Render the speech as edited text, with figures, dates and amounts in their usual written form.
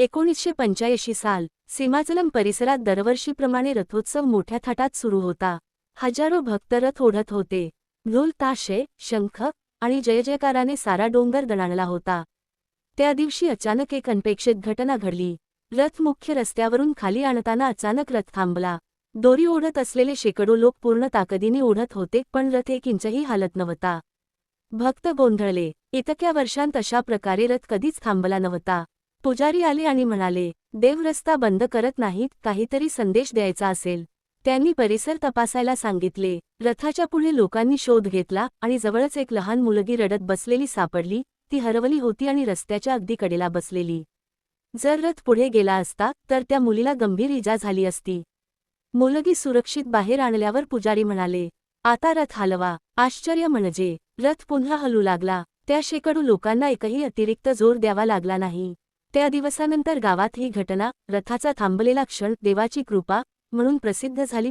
1985 साल सीमाचलम परिसरात दरवर्षीप्रमाणे रथोत्सव मोठ्या थाटात सुरू होता. हजारो भक्त रथ ओढत होते. ढोल ताशे, शंख आणि जयजयकाराने सारा डोंगर दणाणला होता. त्या दिवशी अचानक एक अनपेक्षित घटना घडली. रथ मुख्य रस्त्यावरून खाली आणताना अचानक रथ थांबला. दोरी ओढत असलेले शेकडो लोक पूर्ण ताकदीने ओढत होते, पण रथ एक इंचही हालत नव्हता. भक्त गोंधळले. इतक्या वर्षांत अशा प्रकारे रथ कधीच थांबला नव्हता. पुजारी आले आणि म्हणाले, देव रस्ता बंद करत नाहीत, काहीतरी संदेश द्यायचा असेल. त्यांनी परिसर तपासायला सांगितले. रथाच्या पुढे लोकांनी शोध घेतला आणि जवळच एक लहान मुलगी रडत बसलेली सापडली. ती हरवली होती आणि रस्त्याच्या अगदी कडेला बसलेली. जर रथ पुढे गेला असता तर त्या मुलीला गंभीर इजा झाली असती. मुलगी सुरक्षित बाहेर आणल्यावर पुजारी म्हणाले, आता रथ हलवा. आश्चर्य म्हणजे रथ पुन्हा हलू लागला. त्या शेकडो लोकांना एकही अतिरिक्त जोर द्यावा लागला नाही. त्या दिवसानंतर गावात ही घटना, रथाचा थांबलेला क्षण देवाची कृपा म्हणून प्रसिद्ध झाली.